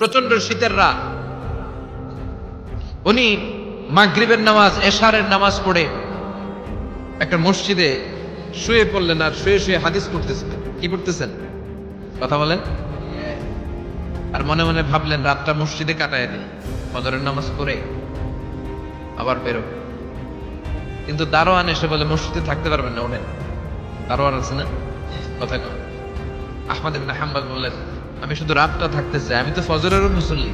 প্রচন্ড শীতের রাত। উনি মাগরিবের নামাজ, এশারের নামাজ পড়ে একটা মসজিদে শুয়ে পড়লেন, আর শুয়ে শুয়ে হাদিস পড়তেছেন। কি পড়তেছেন? কথা বলেন। আর মনে মনে ভাবলেন রাতটা মসজিদে কাটায় দেয়, ফজরের নামাজ পড়ে আবার বেরো। কিন্তু দারোয়ান এসে বলে মসজিদে থাকতে পারবেন না, ওঠেন। দারোয়ান আছে না, কথা কন। আহমদ ইবনে হাম্বল বললেন আমি শুধু রাতটা থাকতে চাই, আমি তো ফজরেরও মুসল্লি,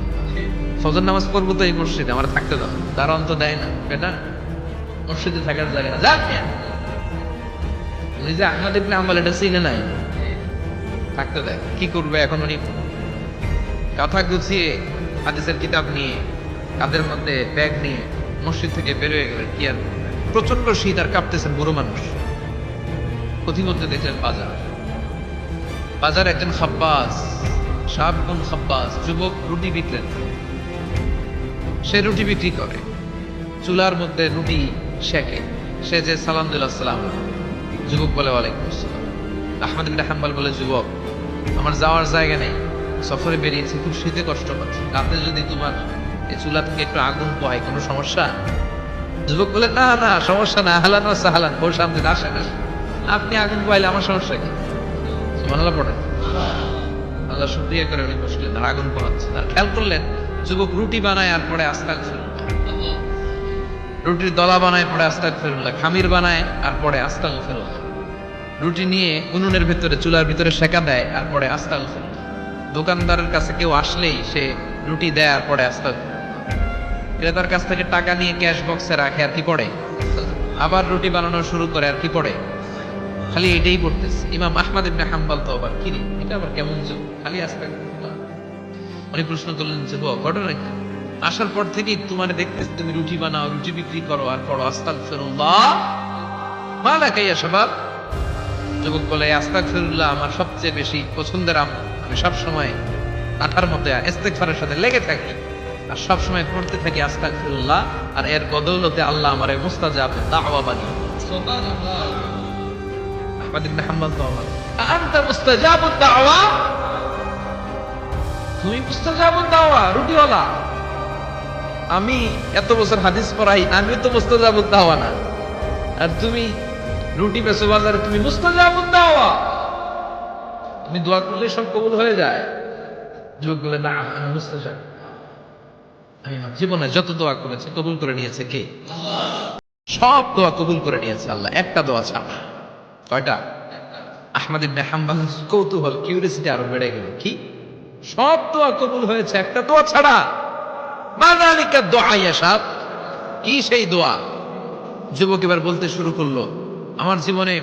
ফজর নামাজ পড়বো তো এই মসজিদে, আমার থাকতে দাও। দারোয়ান তো দেয় না, বেটা মসজিদে থাকার জায়গা না, যাক। উনি যে আহমদ ইবনে হাম্বল এটা চিনে নাই, থাকতে দেয়। কি করবে এখন? উনি কাঁথা গুছিয়ে হাদিসের কিতাব নিয়ে কাঁধের মধ্যে ব্যাগ নিয়ে মসজিদ থেকে বেরোয় গেলেন। কি আর প্রচন্ড শীত, আর কাঁপতেছেন বুড়ো মানুষ। পথিমধ্যে দেখলেন বাজার, বাজার একজন খাব্বাস, শাবগুন খাব্বাস, যুবক রুটি বিক্রেন। সে রুটি বিক্রি করে, চুলার মধ্যে রুটি শেখে। সে যে সালাম দিল আসসালাম, যুবক বলে ওয়ালাইকুম আসসালাম। আহমদ ইবনে হাম্বল বলে যুবক আমার যাওয়ার জায়গা নেই, সফরে বেরিয়েছি, খুব শীতে কষ্ট পাচ্ছি, রাতে যদি তোমার এই চুলা থেকে একটু আগুন পোহায় কোনো সমস্যা? যুবক বলে না না সমস্যা না, আহলান ওয়া সাহলান, ওর সামনে আসেন, আপনি আগুন পোহাইলে আমার সমস্যা কি? সুবহানাল্লাহ পড়ে। আল্লাহ শুকরিয়া করে উনি বসলেন আর আগুন পোহাচ্ছেন। আর খেয়াল করলেন যুবক রুটি বানায় আর পরে আস্তাগফিরুল্লাহ, রুটির দলা বানায় পরে আস্তাগফিরুল্লাহ, খামির বানায় আর পরে আস্তাগফিরুল্লাহ, রুটি নিয়ে উনুনের ভিতরে চুলার ভিতরে সেকা দেয় আর পরে আস্তাগফিরুল্লাহ। দোকানদারের কাছে কেউ আসলেই সে রুটি দেয় আর পরে আস্তাগফিরুল্লাহ। ক্রেতার কাছ থেকে টাকা নিয়ে ক্যাশ বক্সে রাখে আর কি পড়ে, আবার রুটি বানানো শুরু করে আর কি পড়ে, খালি এটাই পড়তেছে। ইমাম আহমদ ইবনে হাম্বল তো আবার কি রে, এটা আবার কেমন যুগ, খালি আস্তাগফিরুল্লাহ। উনি প্রশ্ন করলেন যে ঘটনা কি? আসার পর থেকেই তোমার দেখতেছি তুমি রুটি বানাও, রুটি বিক্রি করো আর পড়ো আস্তাগফিরুল্লাহ, মালাকা ইয়া শাবাব। যুবক বলে আস্তাগফিরুল্লাহ আমার সবচেয়ে বেশি পছন্দের আমল, আমি সবসময় আঠার মধ্যে ইস্তেগফারের সাথে লেগে থাকি আর সবসময় পড়তে থাকি আস্তাগফিরুল্লাহ, আর এর বদৌলতে আল্লাহ আমারে মুস্তাজাব দাওয়া বানিয়ে। সুবহানাল্লাহ। আহমদ ইবনে হাম্বল তো আমার আনতা মুস্তাজাবুদ দাওয়া, তুমি মুস্তাজাবুদ দাওয়া রুটিওয়ালা। আমি এত বছর হাদিস পড়াই, আমি তো মুস্তাজাবুদ দাওয়া না, আর তুমি রুটি বেচো বাজারে, তুমি মুস্তাজাবুদ দাওয়া, তুমি দোয়া করলে সব কবুল হয়ে যায়। যুবক বলে না আমি মুস্তাজাব, আমি আমার জীবনে যত দোয়া করেছি কবুল করে নিয়েছে কে? সব দোয়া কবুল করে নিয়েছে আল্লাহ, একটা দোয়া ছাড়া। কয়টা? আহমদ ইবনে হাম্বল কৌতূহল, কিউরিয়াসিটি আরো বেড়ে গেল। কি? সব দোয়া কবুল হয়েছে একটা দোয়া ছাড়া। মাযালিকা দুআ ইয়া শাব, কি সেই দোয়া? যুবক এবার বলতে শুরু করলো আমার জীবনে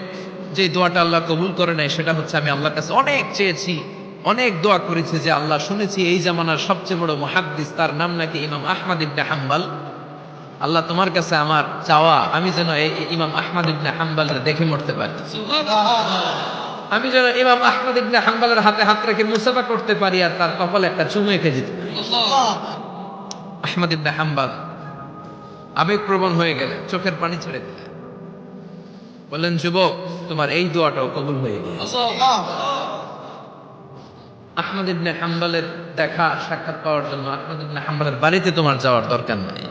যে দোয়াটা আল্লাহ কবুল করে নাই সেটা হচ্ছে আমি আল্লাহর কাছে অনেক চেয়েছি, অনেক দোয়া করেছি যে আল্লাহ শুনেছি এই জামানার সবচেয়ে বড় মুহাদ্দিস, তার নাম নাকি ইমাম আহমদ ইবনে হাম্বল। আল্লাহ তোমার কাছে আমার চাওয়া আমি যেন এই ইমাম আহমদ ইবনে হাম্বলকে দেখে মরতে পারি, আমি যেন ইমাম আহমদ ইবনে হাম্বলের হাতে হাত রেখে মুসাফা করতে পারি আর তার কপালে একটা চুমু এঁকে যেতে পারি। আহমদ ইবনে হাম্বল আবেগপ্রবণ হয়ে গেলেন, চোখের পানি ছেড়ে দিলেন, বললেন যুবক তোমার এই দোয়াটাও কবুল হয়ে গেছে। আহমদ ইবনে হাম্বলের দেখা সাক্ষাৎ পাওয়ার জন্য আহমদ ইবনে হাম্বলের বাড়িতে তোমার যাওয়ার দরকার নাই,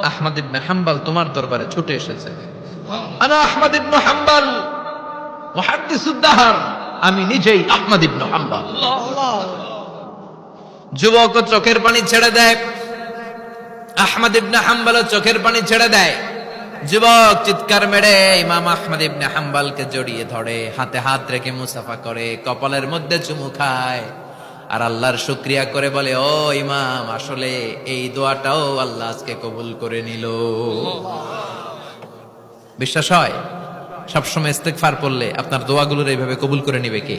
আহমদ ইবনে হাম্বল তোমার দরবারে ছুটে এসেছে। আনা আহমদ ইবনে হাম্বল মুহাদ্দিসুদ দাহর, আমি নিজেই আহমদ ইবনে হাম্বল। যুবক চোখের পানি ছেড়ে দেয়, আহমদ ইবনে হাম্বল চোখের পানি ছেড়ে দেয়। যুবক চিৎকার মেরে ইমাম আহমদ ইবনে হাম্বলকে জড়িয়ে ধরে, হাতে হাত রেখে মুসাফা করে, কপালের মধ্যে চুমু খায় আর আল্লাহর শুকরিয়া করে বলে ও ইমাম আসলে এই দোয়াটাও আল্লাহ আজকে কবুল করে নিল। বিশ্বাস হয় সবসময় ইস্তেগফার পড়লে আপনার দোয়াগুলোর এইভাবে কবুল করে নিবে কে?